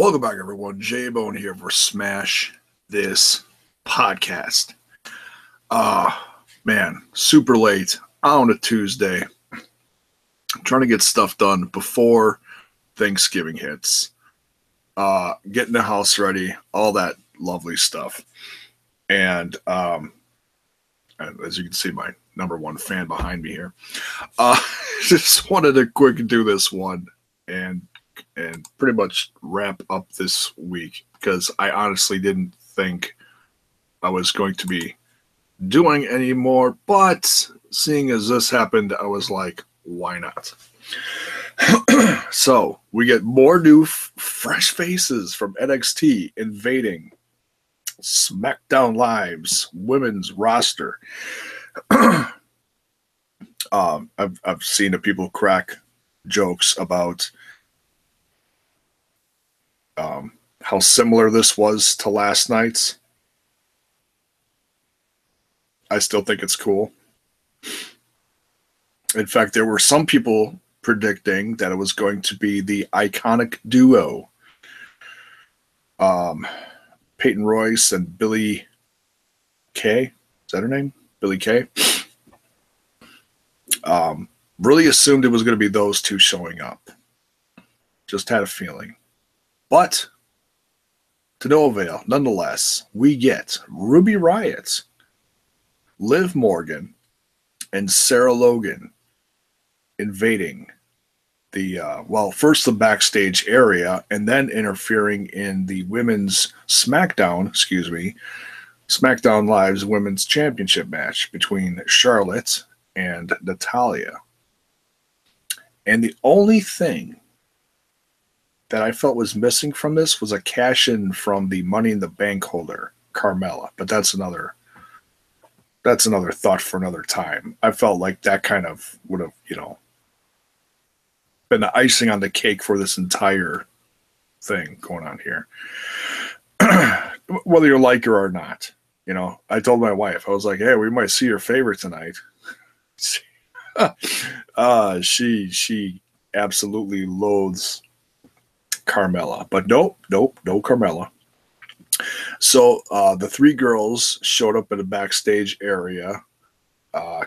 Welcome back, everyone. J-Bone here for Smash This Podcast. Man, super late on a Tuesday. I'm trying to get stuff done before Thanksgiving hits. Getting the house ready, all that lovely stuff. And as you can see, my number one fan behind me here. Just wanted to quick do this one and pretty much wrap up this week because I honestly didn't think I was going to be doing any more, but seeing as this happened, I was like, why not? So we get more new fresh faces from NXT invading Smackdown Live's women's roster. I've seen the people crack jokes about how similar this was to last night's. I still think it's cool. In fact, there were some people predicting that it was going to be the iconic duo, Peyton Royce and Billy Kay. Is that her name? Billy Kay. Really assumed it was going to be those two showing up. Just had a feeling. But to no avail, nonetheless, we get Ruby Riot, Liv Morgan, and Sarah Logan invading the, first the backstage area and then interfering in the women's Smackdown Live's women's championship match between Charlotte and Natalya. And the only thing that I felt was missing from this was a cash-in from the Money in the Bank holder, Carmella. But that's another thought for another time. I felt like that kind of would have, been the icing on the cake for this entire thing going on here. Whether you like her or not. I told my wife, I was like, hey, we might see your favorite tonight. She absolutely loathes Carmella, but no Carmella. So the three girls showed up in the backstage area,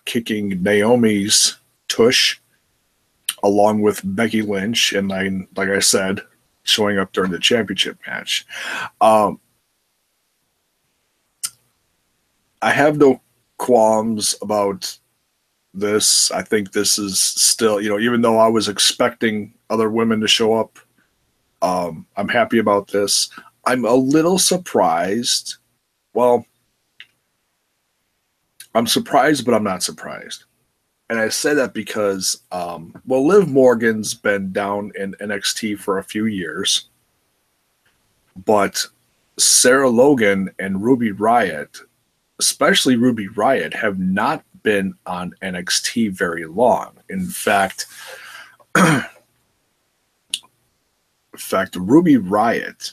kicking Naomi's tush, along with Becky Lynch, and like I said, showing up during the championship match. I have no qualms about this. I think this is still, even though I was expecting other women to show up, I'm happy about this. I'm a little surprised. Well, I'm surprised, but I'm not surprised. And I say that because, Liv Morgan's been down in NXT for a few years, but Sarah Logan and Ruby Riot, especially Ruby Riot, have not been on NXT very long. In fact, Ruby Riot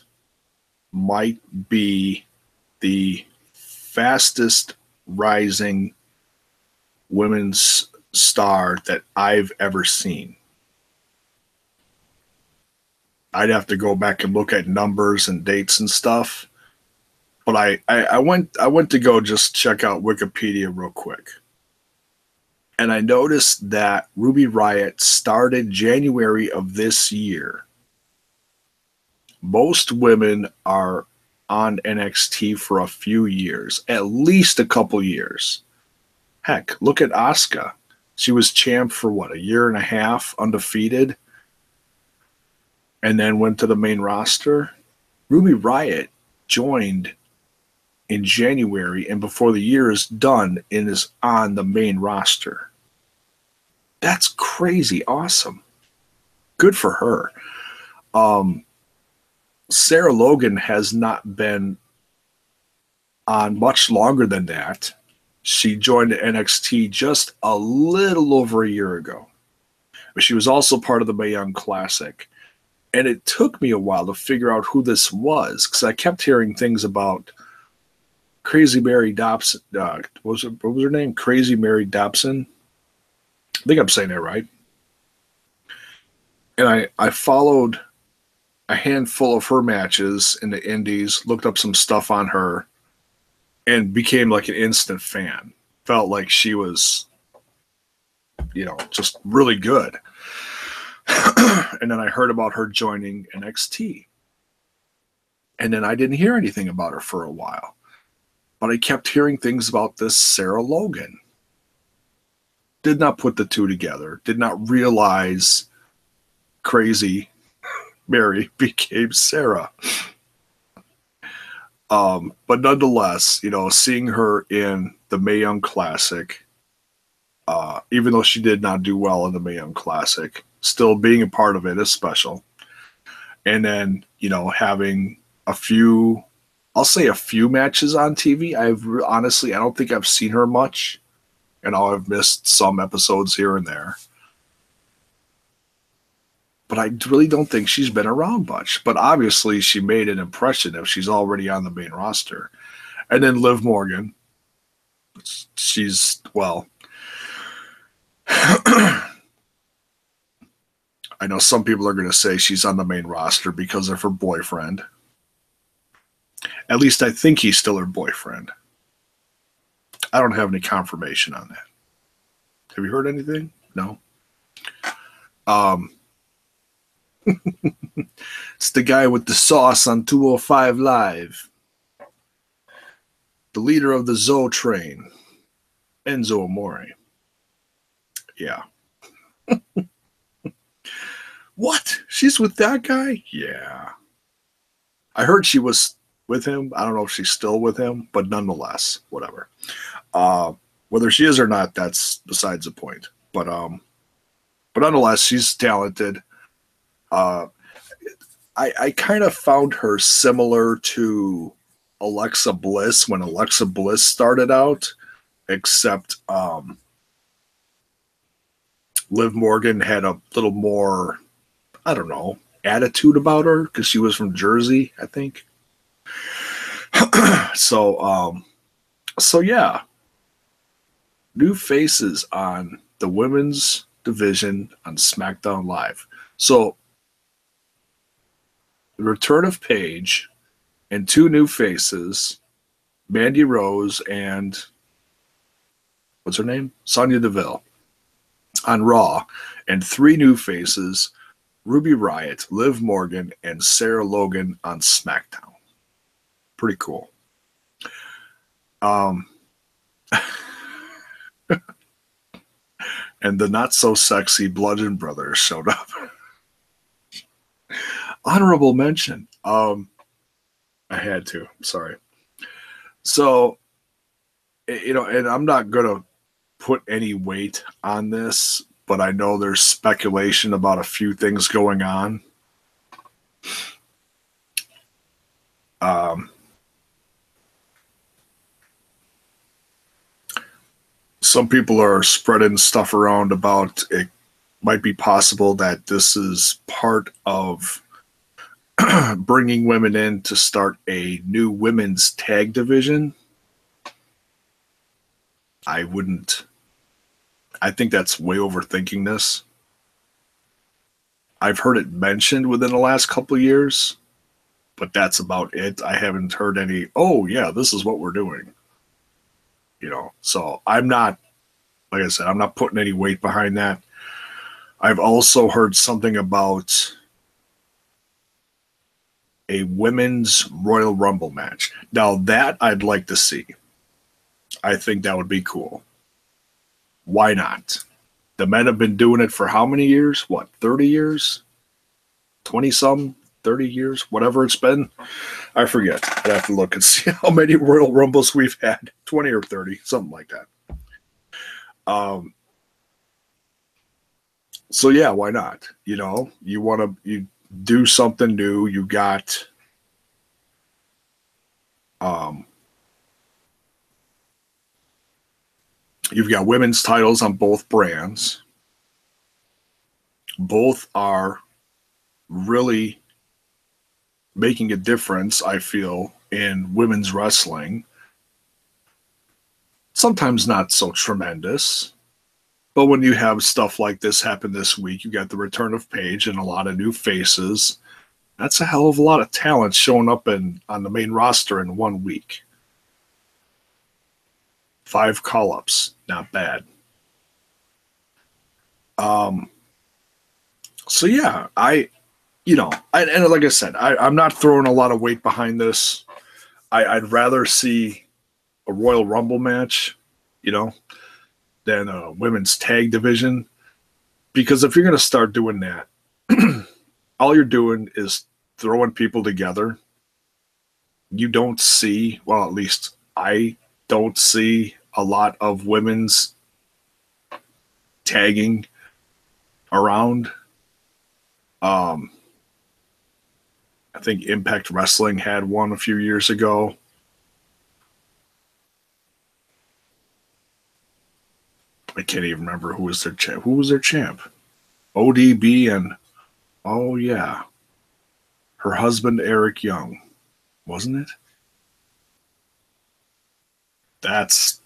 might be the fastest rising women's star that I've ever seen. I'd have to go back and look at numbers and dates and stuff. But I went to go just check out Wikipedia real quick. And I noticed that Ruby Riot started January of this year. Most women are on NXT for a few years, at least a couple years. Heck, look at Asuka. She was champ for a year and a half, undefeated, and then went to the main roster. Ruby Riot joined in January, and before the year is done, and is on the main roster. That's crazy awesome. Good for her. Sarah Logan has not been on much longer than that. She joined NXT just a little over a year ago. But she was also part of the Mae Young Classic. And it took me a while to figure out who this was, because I kept hearing things about Crazy Mary Dobson. What was her name? Crazy Mary Dobson? I think I'm saying that right. And I followed a handful of her matches in the indies, looked up some stuff on her, and became like an instant fan. Felt like she was, just really good. And then I heard about her joining NXT. And then I didn't hear anything about her for a while. But I kept hearing things about this Sarah Logan. Did not put the two together. Did not realize crazy Mary became Sarah. But nonetheless, seeing her in the Mae Young Classic, even though she did not do well in the Mae Young Classic, still being a part of it is special. And then, having a few matches on TV. I don't think I've seen her much, and I've missed some episodes here and there. But I really don't think she's been around much. But obviously, she made an impression if she's already on the main roster. And then Liv Morgan, she's, well, I know some people are going to say she's on the main roster because of her boyfriend. At least I think he's still her boyfriend. I don't have any confirmation on that. Have you heard anything? No. It's the guy with the sauce on 205 Live. The leader of the Zoe train. Enzo Amore. Yeah. What? She's with that guy? Yeah. I heard she was with him. I don't know if she's still with him, but nonetheless, whatever. Whether she is or not, that's besides the point. But nonetheless, she's talented. I kind of found her similar to Alexa Bliss when Alexa Bliss started out, except Liv Morgan had a little more, I don't know, attitude about her because she was from Jersey, I think. So yeah, new faces on the women's division on Smackdown Live. So the return of Paige and two new faces, Mandy Rose and what's her name? Sonya Deville on Raw, and three new faces, Ruby Riot, Liv Morgan, and Sarah Logan on SmackDown. Pretty cool. And the not-so-sexy Bludgeon Brothers showed up. Honorable mention. I had to. Sorry. So, and I'm not going to put any weight on this, but I know there's speculation about a few things going on. Some people are spreading stuff around about it might be possible that this is part of bringing women in to start a new women's tag division. I think that's way overthinking this. I've heard it mentioned within the last couple of years, but that's about it. I haven't heard any, oh yeah, this is what we're doing. So I'm not, like I said, I'm not putting any weight behind that. I've also heard something about a women's Royal Rumble match. Now that I'd like to see. I think that would be cool. Why not? The men have been doing it for how many years? What, 30 years? 20-some? 30 years? Whatever it's been. I forget. I'd have to look and see how many Royal Rumbles we've had. 20 or 30, something like that. So yeah, why not? You do something new. You got you've got women's titles on both brands. Both are really making a difference, I feel, in women's wrestling. Sometimes not so tremendous. But when you have stuff like this happen this week, you got the return of Paige and a lot of new faces. That's a hell of a lot of talent showing up on the main roster in 1 week. 5 call-ups, not bad. So yeah, and like I said, I'm not throwing a lot of weight behind this. I'd rather see a Royal Rumble match, than a women's tag division. Because if you're going to start doing that, all you're doing is throwing people together. You don't see, well, at least I don't see a lot of women's tagging around. I think Impact Wrestling had one a few years ago. I can't even remember who was their champ. Who was their champ? ODB and, oh yeah, her husband Eric Young, wasn't it? That's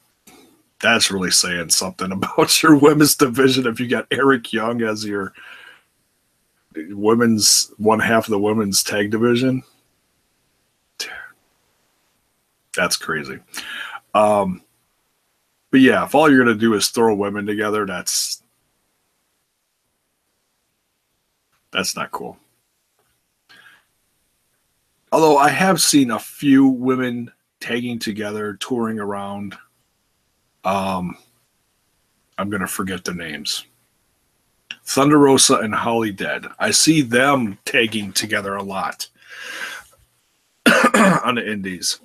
really saying something about your women's division if you got Eric Young as your women's one half of the women's tag division. That's crazy. But yeah, if all you're going to do is throw women together, that's not cool. Although I have seen a few women tagging together, touring around. I'm going to forget their names. Thunder Rosa and Holly Dead. I see them tagging together a lot on the indies.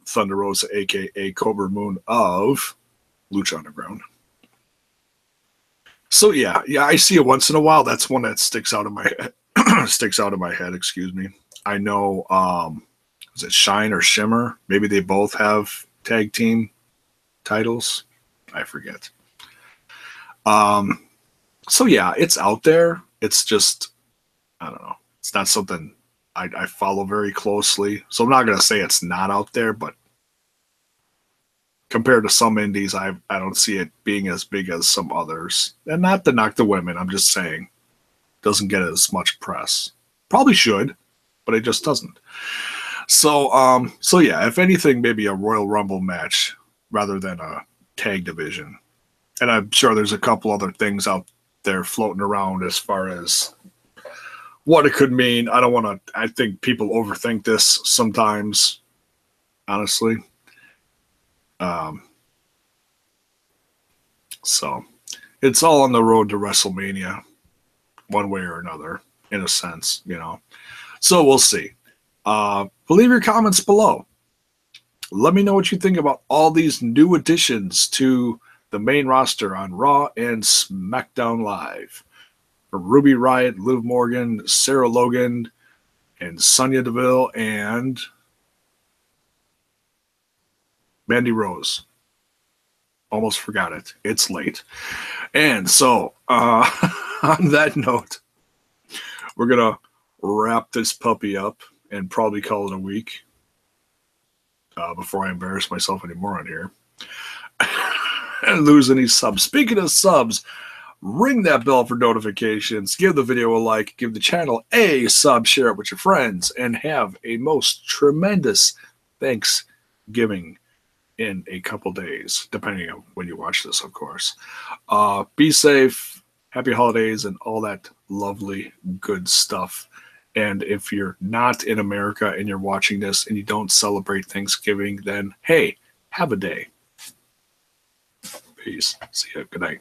Thunder Rosa, a.k.a. Cobra Moon of Lucha Underground. So yeah, I see it once in a while. That's one that sticks out of my head. Excuse me. I know, is it Shine or Shimmer? Maybe they both have tag team titles. I forget. So yeah, it's out there. It's just, I don't know. It's not something I follow very closely. So I'm not going to say it's not out there, but compared to some indies, I don't see it being as big as some others. And not to knock the women, I'm just saying it doesn't get as much press. Probably should, but it just doesn't. So yeah, if anything, maybe a Royal Rumble match rather than a tag division. And I'm sure there's a couple other things out there floating around as far as what it could mean. I think people overthink this sometimes, honestly. So it's all on the road to WrestleMania, one way or another, in a sense, So we'll see. Leave your comments below. Let me know what you think about all these new additions to the main roster on Raw and SmackDown Live. Ruby Riot, Liv Morgan, Sarah Logan, and Sonya Deville, and Mandy Rose. Almost forgot it. It's late. And so, on that note, we're going to wrap this puppy up and probably call it a week before I embarrass myself anymore on here and lose any subs. Speaking of subs, ring that bell for notifications, give the video a like, give the channel a sub, share it with your friends, and have a most tremendous Thanksgiving in a couple days, depending on when you watch this, of course. Be safe, happy holidays, and all that lovely good stuff. And if you're not in America and you're watching this and you don't celebrate Thanksgiving, then hey, have a day. Peace. See ya. Good night.